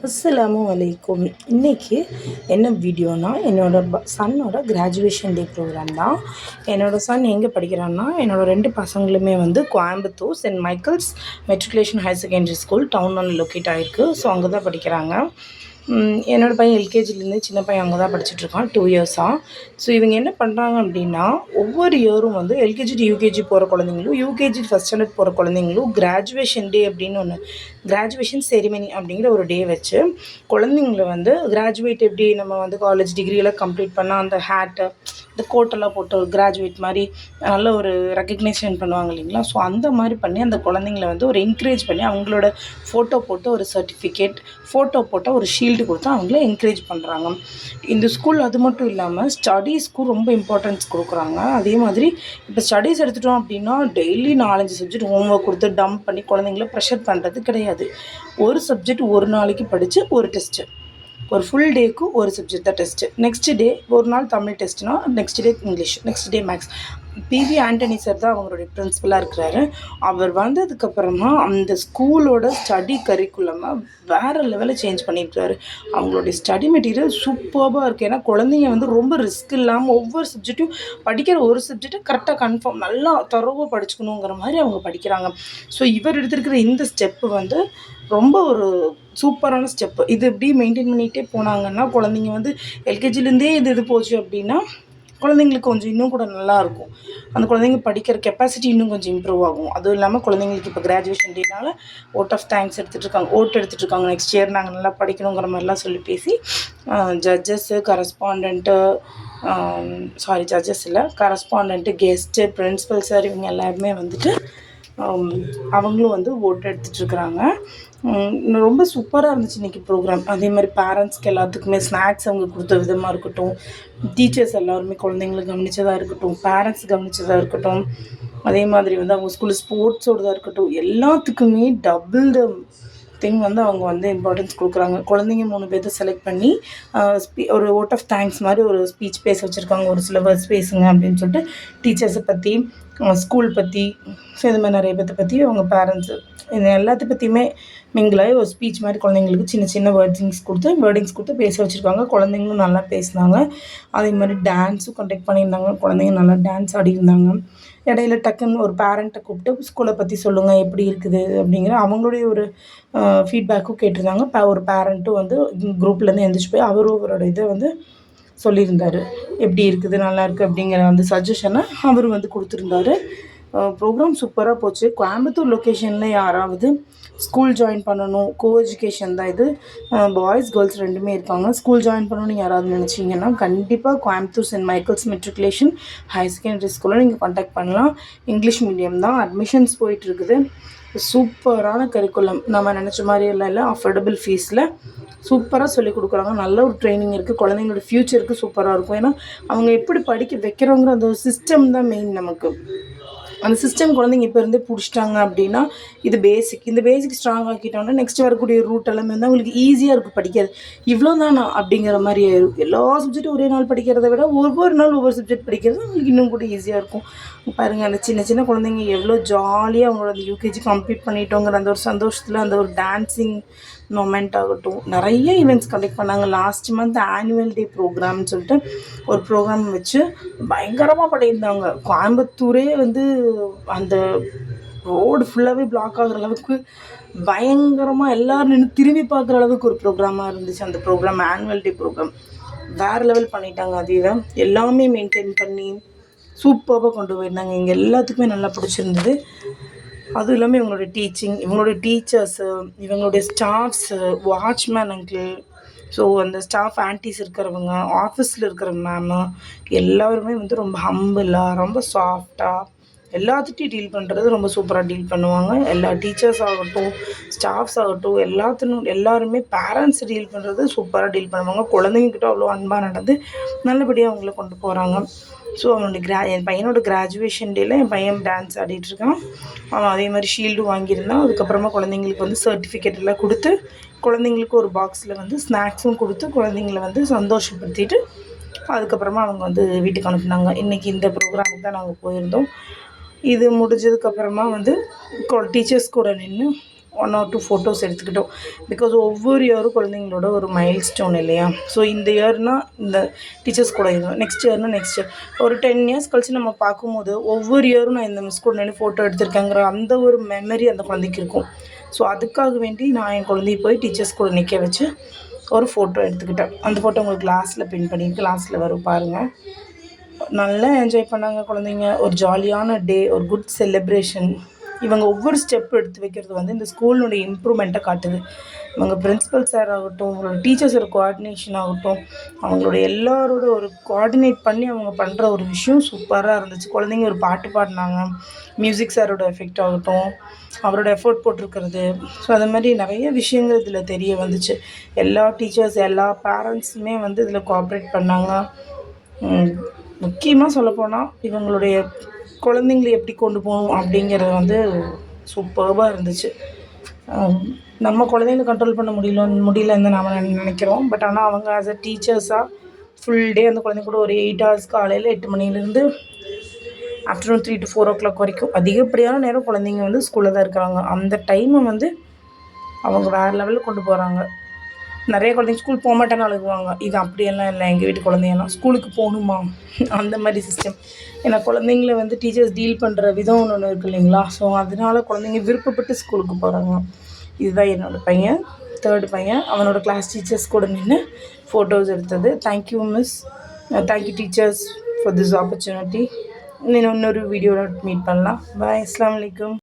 அஸ்ஸலாமு அலைக்கும். இன்றைக்கி என்ன வீடியோனா, என்னோடய சன்னோட கிராஜுவேஷன் டே ப்ரோக்ராம் தான். என்னோடய சன் எங்கே படிக்கிறான்னா, என்னோடய 2 பசங்களுமே வந்து Coimbatore Saint Michael's matriculation higher secondary school town ஒன்று லொக்கேட் ஆகிருக்கு. ஸோ அங்கே தான் படிக்கிறாங்க. என்னோடய பையன் எல்கேஜிலேருந்து சின்ன பையன் அங்கே தான் படிச்சுட்ருக்கான் 2 இயர்ஸாக. ஸோ இவங்க என்ன பண்ணுறாங்க அப்படின்னா, ஒவ்வொரு இயரும் வந்து எல்கேஜி டு யூகேஜி போகிற குழந்தைங்களும், யூகேஜி ஃபஸ்ட் ஸ்டாண்டர்ட் போகிற குழந்தைங்களும் கிராஜுவேஷன் டே அப்படின்னு ஒன்று, கிராஜுவேஷன் செரிமனி அப்படிங்கிற ஒரு டே வச்சு குழந்தைங்கள வந்து கிராஜுவேட் எப்படி நம்ம வந்து காலேஜ் டிகிரியெல்லாம் கம்ப்ளீட் பண்ணால் அந்த ஹேட்டு இந்த கோட்டெல்லாம் போட்டு ஒரு கிராஜுவேட் மாதிரி நல்ல ஒரு ரெக்கக்னேஷன் பண்ணுவாங்க இல்லைங்களா. ஸோ அந்த மாதிரி பண்ணி அந்த குழந்தைங்கள வந்து ஒரு என்கரேஜ் பண்ணி அவங்களோட ஃபோட்டோ போட்டு ஒரு சர்டிஃபிகேட், ஃபோட்டோ போட்டால் ஒரு ஷீல்டு கொடுத்து அவங்கள என்கரேஜ் பண்ணுறாங்க. இந்த ஸ்கூல் அது மட்டும் இல்லாமல் ஸ்டடீஸ்க்கும் ரொம்ப இம்பார்ட்டன்ஸ் கொடுக்குறாங்க. அதே மாதிரி இப்போ ஸ்டடீஸ் எடுத்துட்டோம் அப்படின்னா டெய்லி 4-5 சப்ஜெக்ட் ஹோம்ஒர்க் கொடுத்து டம்ப் பண்ணி குழந்தைங்கள ப்ரெஷர் பண்ணுறது கிடையாது. ஒரு சப்ஜெக்ட் ஒரு நாளைக்கு படித்து ஒரு டெஸ்ட்டு, ஒரு ஃபுல் டேக்கு ஒரு சப்ஜெக்ட் தான் டெஸ்ட்டு. நெக்ஸ்ட் டே ஒரு நாள் தமிழ் டெஸ்ட்னா, next day English, next day maths. PV Antony sir தான் அவங்களுடைய பிரின்சிபலாக இருக்கிறாரு. அவர் வந்ததுக்கப்புறமா அந்த ஸ்கூலோட ஸ்டடி கரிக்குலமாக வேறு லெவலில் சேஞ்ச் பண்ணியிருக்காரு. அவங்களுடைய ஸ்டடி மெட்டீரியல் சூப்பராக இருக்குது. ஏன்னா குழந்தைங்க வந்து ரொம்ப ரிஸ்க் இல்லாமல் ஒவ்வொரு சப்ஜெக்ட்டும் படிக்கிற ஒரு சப்ஜெக்டை கரெக்டாக கன்ஃபார்ம் நல்லா தரோவாக படிச்சுக்கணுங்கிற மாதிரி அவங்க படிக்கிறாங்க. ஸோ இவர் எடுத்திருக்கிற இந்த ஸ்டெப்பு வந்து ரொம்ப ஒரு சூப்பரான ஸ்டெப்பு. இது எப்படி மெயின்டைன் பண்ணிகிட்டே போனாங்கன்னா குழந்தைங்க வந்து எல்கேஜிலேருந்தே இது போச்சு அப்படின்னா குழந்தைங்களுக்கு கொஞ்சம் இன்னும் கூட நல்லாயிருக்கும். அந்த குழந்தைங்க படிக்கிற கெப்பாசிட்டி இன்னும் கொஞ்சம் இம்ப்ரூவ் ஆகும். அதுவும் இல்லாமல் குழந்தைங்களுக்கு இப்போ கிராஜுவேஷன் டேனால ஓட் ஆஃப் தேங்க்ஸ் எடுத்துகிட்ருக்காங்க. நெக்ஸ்ட் இயர் நாங்கள் நல்லா படிக்கணுங்கிற மாதிரிலாம் சொல்லி பேசி ஜட்ஜஸ்ஸு, ஜட்ஜஸ் இல்லை, கரஸ்பாண்டண்ட்டு, கெஸ்ட்டு, பிரின்சிபல் சார் இவங்க எல்லாருமே வந்துட்டு அவங்களும் வந்து ஓட்டு எடுத்துகிட்ருக்குறாங்க. ரொம்ப சூப்பராக இருந்துச்சு இன்றைக்கி ப்ரோக்ராம். அதே மாதிரி பேரண்ட்ஸ்க்கு எல்லாத்துக்குமே ஸ்நாக்ஸ் அவங்க கொடுத்த விதமாக இருக்கட்டும், டீச்சர்ஸ் எல்லாருமே குழந்தைங்கள கவனித்ததாக இருக்கட்டும், பேரண்ட்ஸ் கவனித்ததாக இருக்கட்டும், அதே மாதிரி வந்து அவங்க ஸ்கூலில் ஸ்போர்ட்ஸோடதாக இருக்கட்டும், எல்லாத்துக்குமே டபுள் த திங் வந்து அவங்க வந்து இம்பார்ட்டன்ஸ் கொடுக்குறாங்க. குழந்தைங்க 3 பேர்த்த செலக்ட் பண்ணி ஒரு ஓட் ஆஃப் தேங்க்ஸ் மாதிரி ஒரு ஸ்பீச் பேச வச்சுருக்காங்க. ஒரு சில வேர்ட்ஸ் பேசுங்க அப்படின்னு சொல்லிட்டு டீச்சர்ஸை பற்றி, ஸ்கூல் பற்றி, ஸோ இது மாதிரி நிறைய பேர்த்த பற்றி அவங்க பேரண்ட்ஸு இது எல்லாத்த பற்றியுமே மிங்கிலாகி ஒரு ஸ்பீச் மாதிரி குழந்தைங்களுக்கு சின்ன சின்ன வேர்டிங்ஸ் கொடுத்து பேச வச்சுருக்காங்க. குழந்தைங்களும் நல்லா பேசினாங்க. அதே மாதிரி டான்ஸும் கண்டக்ட் பண்ணியிருந்தாங்க. குழந்தைங்க நல்லா டான்ஸ் ஆடியிருந்தாங்க. இடையில டக்குன்னு ஒரு பேரண்ட்டை கூப்பிட்டு ஸ்கூலை பற்றி சொல்லுங்கள் எப்படி இருக்குது அப்படிங்கிற அவங்களுடைய ஒரு ஃபீட்பேக்கும் கேட்டிருந்தாங்க. ஒரு பேரண்ட்டும் வந்து குரூப்லேருந்து எழுந்திரிச்சு போய் அவரோட இதை வந்து சொல்லியிருந்தார். எப்படி இருக்குது, நல்லா இருக்குது அப்படிங்கிற வந்து சஜஷனை அவர் வந்து கொடுத்துருந்தாரு. ப்ரோக்ராம் சூப்பராக போச்சு. கோயம்புத்தூர் லொக்கேஷனில் யாராவது ஸ்கூல் ஜாயின் பண்ணணும், கோ எஜுகேஷன் தான் இது, பாய்ஸ் கேர்ள்ஸ் 2மே இருக்காங்க. ஸ்கூல் ஜாயின் பண்ணணும்னு யாராவது நினச்சிங்கன்னா கண்டிப்பாக Coimbatore Saint Michael's matriculation higher secondary ஸ்கூலில் நீங்கள் கான்டாக்ட் பண்ணலாம். இங்கிலீஷ் மீடியம் தான், அட்மிஷன்ஸ் போயிட்டுருக்குது. சூப்பரான கரிக்குலம், நம்ம நினச்ச மாதிரி எல்லாம் இல்லை, அஃபோர்டபுள் ஃபீஸில் சூப்பராக சொல்லிக் கொடுக்குறாங்க. நல்ல ஒரு ட்ரைனிங் இருக்குது. குழந்தைங்களோட ஃப்யூச்சருக்கு சூப்பராக இருக்கும். ஏன்னா அவங்க எப்படி படிக்க வைக்கிறோங்கிற அந்த ஒரு சிஸ்டம் தான் மெயின். நமக்கு அந்த சிஸ்டம் குழந்தைங்க இப்போ இருந்தே பிடிச்சிட்டாங்க அப்படின்னா இது இந்த பேசிக் ஸ்ட்ராங் ஆக்கிட்டோன்னா நெக்ஸ்ட் வரக்கூடிய ரூட் எல்லாமே வந்து அவங்களுக்கு ஈஸியாக இருக்கும் படிக்கிறது. இவ்வளோ தானா அப்படிங்கிற மாதிரி ஆயிடும். எல்லா சப்ஜெக்ட்டும் ஒரே நாள் படிக்கிறத விட ஒவ்வொரு நாள் ஒவ்வொரு சப்ஜெக்ட் படிக்கிறது அவங்களுக்கு இன்னும் கூட ஈஸியாக இருக்கும். பாருங்கள், அந்த சின்ன சின்ன குழந்தைங்க எவ்வளோ ஜாலியாக அவங்களோட அந்த யூகேஜி கம்ப்ளீட் பண்ணிட்டோங்கிற அந்த ஒரு சந்தோஷத்தில் அந்த ஒரு டான்ஸிங் மொமெண்ட் ஆகட்டும், நிறைய ஈவெண்ட்ஸ் கண்டக்ட் பண்ணாங்க. லாஸ்ட் மந்த் ஆனுவல் டே ப்ரோக்ராம்னு சொல்லிட்டு ஒரு ப்ரோக்ராம் வச்சு பயங்கரமாக பண்ணியிருந்தாங்க. கோயம்புத்தூரே வந்து அந்த ரோடு ஃபுல்லாகவே பிளாக் ஆகிற அளவுக்கு பயங்கரமாக எல்லோரும் நின்று திரும்பி பார்க்குற அளவுக்கு ஒரு ப்ரோக்ராமாக இருந்துச்சு. அந்த ப்ரோக்ராம் ஆனுவல் டே ப்ரோக்ராம் வேறு லெவல் பண்ணிட்டாங்க. அதையும் எல்லாமே மெயின்டைன் பண்ணி சூப்பராக கொண்டு போயிருந்தாங்க. இங்கே எல்லாத்துக்குமே நல்லா பிடிச்சிருந்தது. அதுவும் இல்லாமல் இவங்களுடைய டீச்சிங், இவங்களுடைய டீச்சர்ஸு, இவங்களுடைய ஸ்டாஃப்ஸு, வாட்ச்மேன் அங்கிள், ஸோ அந்த ஸ்டாஃப் ஆன்ட்டிஸ் இருக்கிறவங்க, ஆஃபீஸில் இருக்கிற மேமு எல்லோருமே வந்து ரொம்ப ஹம்பிளாக, ரொம்ப சாஃப்டாக எல்லாத்துட்டையும் டீல் பண்ணுறது ரொம்ப சூப்பராக டீல் பண்ணுவாங்க. எல்லா டீச்சர்ஸ் ஆகட்டும், ஸ்டாஃப்ஸ் ஆகட்டும், எல்லாருமே பேரண்ட்ஸ் டீல் பண்ணுறது சூப்பராக டீல் பண்ணுவாங்க. குழந்தைங்கக்கிட்ட அவ்வளோ அன்பாக நடந்து நல்லபடியாக அவங்கள கொண்டு போகிறாங்க. ஸோ என் பையனோட கிராஜுவேஷன் டேயில் என் பையன் டான்ஸ் ஆடிட்டுருக்கான். அவன் அதே மாதிரி ஷீல்டும் வாங்கியிருந்தான். அதுக்கப்புறமா குழந்தைங்களுக்கு வந்து சர்டிஃபிகேட் எல்லாம் கொடுத்து, குழந்தைங்களுக்கு ஒரு பாக்ஸில் வந்து ஸ்நாக்ஸும் கொடுத்து குழந்தைங்கள வந்து சந்தோஷப்படுத்திட்டு அதுக்கப்புறமா அவங்க வந்து வீட்டுக்கு அனுப்புனாங்க. இன்றைக்கி இந்த ப்ரோக்ராமுக்கு தான் நாங்கள் போயிருந்தோம். இது முடிஞ்சதுக்கப்புறமா வந்து டீச்சர்ஸ் கூட நின்று 1 or 2 ஃபோட்டோஸ் எடுத்துக்கிட்டோம். பிகாஸ் ஒவ்வொரு இயரும் குழந்தைங்களோட ஒரு மைல் ஸ்டோன் இல்லையா? ஸோ இந்த இயர்னால் இந்த டீச்சர்ஸ் கூட இருந்தோம், நெக்ஸ்ட் இயர்னால் நெக்ஸ்ட் இயர், ஒரு 10 இயர்ஸ் கழிச்சு நம்ம பார்க்கும்போது ஒவ்வொரு இயரும் நான் இந்த மிஸ் கூட நின்று ஃபோட்டோ எடுத்திருக்கேங்கிற அந்த ஒரு மெமரி அந்த குழந்தைக்கு இருக்கும். ஸோ அதுக்காக வேண்டி நான் என் குழந்தைய போய் டீச்சர்ஸ் கூட நிற்க வச்சு ஒரு ஃபோட்டோ எடுத்துக்கிட்டேன். அந்த ஃபோட்டோ உங்களுக்கு கிளாஸில் பின் பண்ணி கிளாஸில் வரும் பாருங்கள். நல்லா என்ஜாய் பண்ணாங்க குழந்தைங்க. ஒரு ஜாலியான டே, ஒரு குட் செலிப்ரேஷன். இவங்க ஒவ்வொரு ஸ்டெப் எடுத்து வைக்கிறது வந்து இந்த ஸ்கூலினுடைய இம்ப்ரூவ்மெண்ட்டை காட்டுது. இவங்க பிரின்ஸிபல் சார் ஆகட்டும், அவங்களோட டீச்சர்ஸோட கோஆர்டினேஷன் ஆகட்டும், அவங்களோட எல்லாரோட ஒரு கோஆர்டினேட் பண்ணி அவங்க பண்ணுற ஒரு விஷயம் சூப்பராக இருந்துச்சு. குழந்தைங்க ஒரு பாட்டு பாடினாங்க. மியூசிக் சாரோட எஃபெக்ட் ஆகட்டும், அவரோட எஃபோர்ட் போட்டிருக்கிறது. ஸோ அது மாதிரி நிறைய விஷயங்கள் இதில் தெரிய வந்துச்சு. எல்லா டீச்சர்ஸ், எல்லா பேரண்ட்ஸுமே வந்து இதில் கோஆப்ரேட் பண்ணாங்க. முக்கியமாக சொல்லப்போனால் இவங்களுடைய குழந்தைங்கள எப்படி கொண்டு போகணும் அப்படிங்கிறது வந்து சூப்பர்பாக இருந்துச்சு. நம்ம குழந்தைங்கள கண்ட்ரோல் பண்ண முடியலன்னு நாம் நினைக்கிறோம். பட் ஆனால் அவங்க ஆஸ் அ டீச்சர்ஸாக ஃபுல் டே அந்த குழந்தைங்க கூட ஒரு 8 ஹவர்ஸ், காலையில் 8 மணிலேருந்து ஆஃப்டர்நூன் 3 to 4 o'clock வரைக்கும் அதிகப்படியான நேரம் குழந்தைங்க வந்து ஸ்கூலில் தான் இருக்கிறாங்க. அந்த டைமை வந்து அவங்க வேறு லெவலில் கொண்டு போகிறாங்க. நிறைய குழந்தைங்க ஸ்கூல் போக மாட்டேன்னு அழுகுவாங்க. இது அப்படியெல்லாம் இல்லை. எங்கள் வீட்டு குழந்தைங்கலாம் ஸ்கூலுக்கு போகணுமா அந்த மாதிரி சிஸ்டம். ஏன்னா குழந்தைங்கள வந்து டீச்சர்ஸ் டீல் பண்ணுற விதம் ஒன்று இருக்குது இல்லைங்களா? ஸோ அதனால குழந்தைங்க விருப்பப்பட்டு ஸ்கூலுக்கு போகிறாங்க. இதுதான் என்னோடய பையன், 3rd பையன். அவனோட கிளாஸ் டீச்சர்ஸ் கூட நின்று ஃபோட்டோஸ் எடுத்தது. Thank you miss, thank you teachers for this opportunity. இன்னொரு வீடியோவில் மீட் பண்ணலாம். பாய். அஸ்ஸலாமு அலைக்கும்.